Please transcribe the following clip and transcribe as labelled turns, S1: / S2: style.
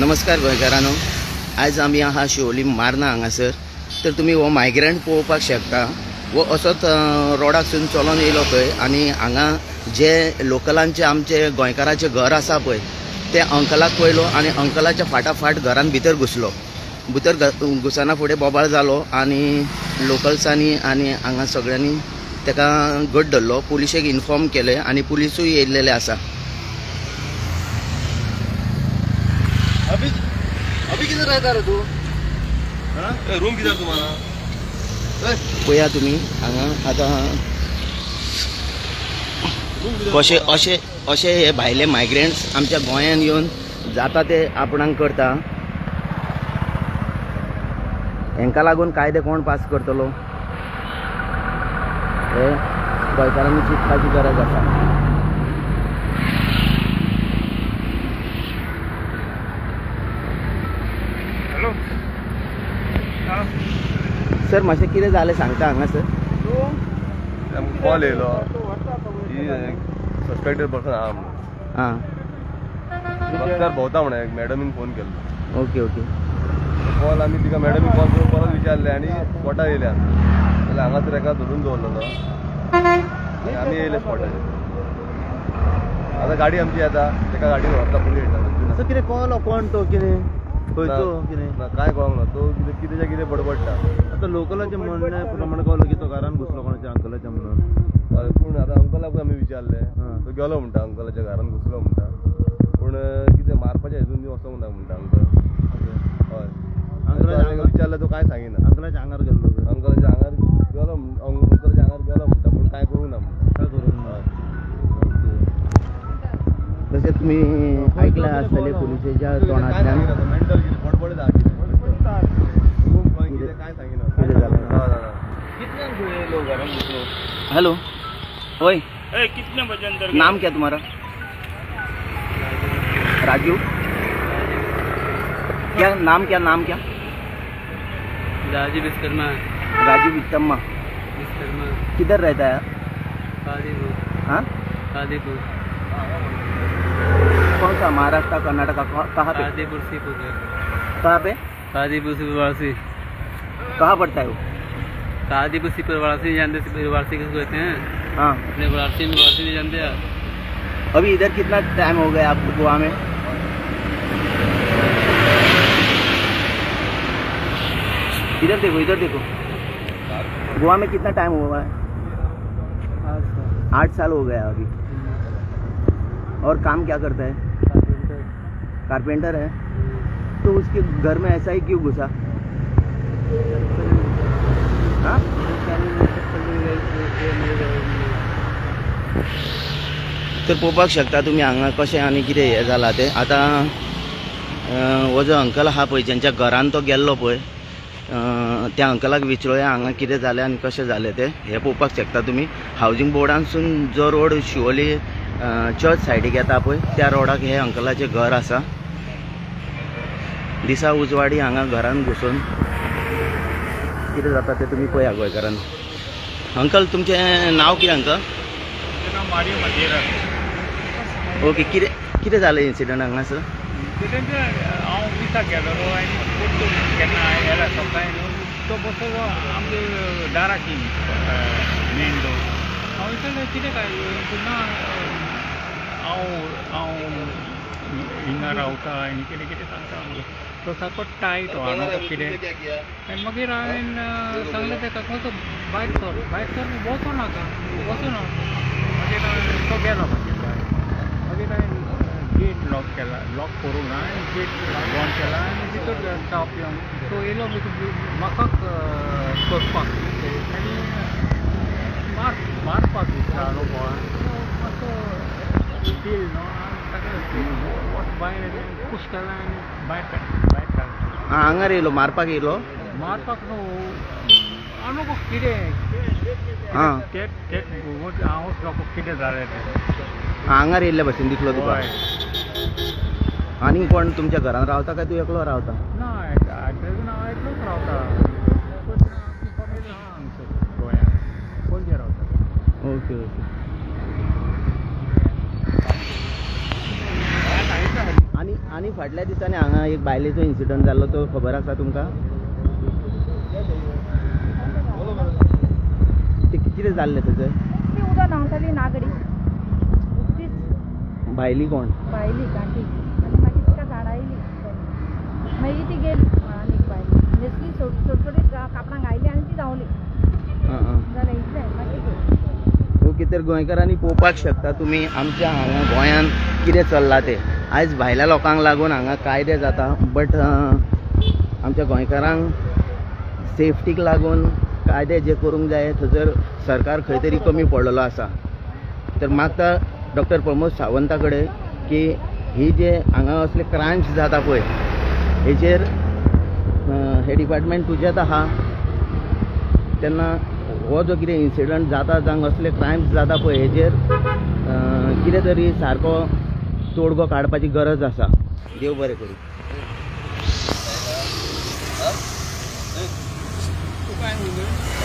S1: नमस्कार गोंयकारांनो, आज आमी आहा शिवोली मारना हांगासर. तर तुमी हो मायग्रंट पळोवपाक शकता. वो असोच रोडाकसून चलोन येयलो पळय आनी हांगा जे लोकलांचे आमचे गोंयकाराचे घर आसा पळय ते अंकलाक पळयलो आनी अंकलाच्या फाटाफाट घरान भितर घुसलो. भितर घुसना फुडें बोबाळ जालो आनी लोकल्सांनी आनी हांगा सगळ्यांनी ताका घट धरलो. पुलिशेक इन्फॉर्म केले आनी पुलिसूय येयल्लेले आसा.
S2: अभी किधर रहता रे तू? रूम किधर तुम्हारा?
S1: पळया तुमी हांगा आतां कशे अशे अशे हे भायले मायग्रंट्स आमच्या गोंयांत येवन जाता ते आपणाक करता. हेंका लागून कायदे कोण पास करतलो? हे गोंयकारांनी चिंतपाची गरज आसा. सर मातशें कितें जालें सांगता हांगा सर.
S2: कॉल येयलो की सस्पेक्टेड पर्सन आहा म्हणून.
S1: हां
S2: रस्त्यार भोंवता म्हणून एक मॅडमीन फोन केल्लो.
S1: Okay okay.
S2: कॉल आमी तिका मॅडमीन कॉल करून परत विचारले आनी स्पॉटार येयल्या. जाल्यार हांगासर एका धरून दवरलेलो आनी आमी येयले स्पॉटार. आतां गाडी आमची येता तेका गाडीन व्हरता पुलीस येता.
S1: असो कितें कळलो कोण तो कितें खंयचो कितें
S2: काय कळोंक ना. तो कितेंच्या कितें बडबडटा.
S1: आतां लोकलांचे म्हणणे प्रमाणे कळलो की तो घरान घुसलो कोणाच्या अंकलाच्या म्हणून.
S2: पूण आतां अंकलाक आमी विचारले तो गेलो म्हणटा अंकलाच्या घरान घुसलो म्हणटा. पूण कितें मारपाच्या हितून वचोंक ना म्हणटा अंकल. हय अंकलाक विचारले तो काय सांगिना.
S1: अंकलाच्या आंगार गेल्लो.
S2: अंकलाच्या आंगार गेलो अंकलाच्या आंगार गेलो म्हणटा पूण काय करूंक ना म्हणटा.
S1: काय करूंक ना. तशें तुमी ऐकलें आसतलें पुलिसेच्या तोंडांतल्यान
S2: मेंटल कितें बडबड काय सांगिना.
S1: कितें जालें. हेलो ओए
S3: कितने बजे अंदर?
S1: नाम क्या तुम्हारा? राजू. क्या नाम क्या
S3: राजू विश्वकर्मा.
S1: राजू विश्वकर्मा. किधर रहता है?
S3: कादीपुर.
S1: हाँ
S3: कादीपुर.
S1: कौन सा महाराष्ट्र कर्नाटका कहाँ पे?
S3: कादीपुर सीपुर.
S1: कहाँ पे?
S3: कादीपुर सीपुर वाराणसी.
S1: कहाँ पड़ता है वो?
S3: कादीपुर सीपुर वाराणसी जानते? वाराणसी किसको कहते हैं?
S1: हाँ
S3: अपने वाराणसी में वाराणसी नहीं जानते आप?
S1: अभी इधर कितना टाइम हो गया आपको गोवा में? इधर देखो गोवा में कितना टाइम हुआ है? 8 साल हो गया अभी. और काम क्या करता है? कारपेंटर है. तो उसके घर में ऐसा ही क्यों घुसा? हाँ तर पळोवपाक शकता तुमी हांगा कशें आनी कितें हें जालां तें. आतां हो जो अंकल आहा पळय जेंच्या घरान तो गेल्लो पळय त्या अंकलाक विचारूया हांगा कितें जालें आनी कशें जालें तें. हें पळोवपाक शकता तुमी. हावजींग बोर्डानसून जो रोड शिवोली चर्च सायडीक येता पळय त्या रोडाक हे अंकलाचें घर आसा. दिसा उजवाडी हांगा घरान घुसून कितें जाता तें तुमी पळया गोंयकारान. अंकल तुमचें नांव कितें अंकल?
S3: मारियो मदेरा.
S1: ओके. कितें जालें इन्सिडंट हांगासर?
S3: हांव विसाक गेलोलो आनी पोरतून केन्ना येला सकाळी तो बसलो आमच्या दाराची मेन डोर. हांव विचारलें कितें काय ना हांव हिंगा रावता आनी कितें कितें सांगता. तो सारको टायट हांगा कितें आनी मागीर हांवें सांगलें ताका कसो भायर सर वचोनाका वचूना. मागीर तो गेलो मागीर भायर. मागीर हांवें गेट लॉक केला. लॉक करूं ना आनी गेट बंद केला आनी भितर चाव पिवन तो येयलो म्हाका करपाक आनी मारपाक विचारलो पळय. मातसो फील न्हू ताका भायर पुश केला आनी भायर काडलो.
S1: हांगार येयलो मारपाक येयलो?
S3: मारपाक न्हू आनी कितें
S1: हां
S3: तेच हांव कितें जालें तें
S1: हांगार येयल्ले भशेन दिसलो तुका? आनी कोण तुमच्या घरान रावता काय तूं एकलो रावता?
S3: ना हांव एकलोच रावता. गोंयांत पणजे रावता.
S1: Okay okay. आणि आनी फाटल्या दिसांनी हांगा एक बायलेचो इन्सिडंट जाल्लो तो खबर आसा तुमकां? ते कितें जाल्लें थंय?
S4: ती उदक न्हांवताली नागडी तीच
S1: भायली कोण?
S4: भायली गांठी आनी मागीर तिका झाडायली मागीर ती गेली आनी भायली न्हेसली सोडसोडीत कापडांक आयली आनी ती धांवली जालें इतलें मागीर
S1: ओके तर गोंयकारांनी पळोवपाक शकता तुमी आमच्या हांगा गोंयांत कितें चल्लां तें. आयज भायल्या लोकांक लागून हांगा कायदे जाता बट आमच्या गोंयकारांक सेफ्टीक लागून कायदे जे करूंक जाय थंयसर सरकार खंय तरी कमी पडलेलो आसा. तर मागता डॉक्टर प्रमोद सावंता कडेन की ही जे हांगा असले क्रायम्स जाता पळय हेचेर हे डिपार्टमेंट तुजेच आहा तेन्ना हो जो कितें इन्सिडंट जाता जावं असले क्रायम्स जाता पळय हेचेर कितें तरी सारको तोडगो काडपाची गरज आसा. देव बरें करूं.
S3: तू काय म्हणतो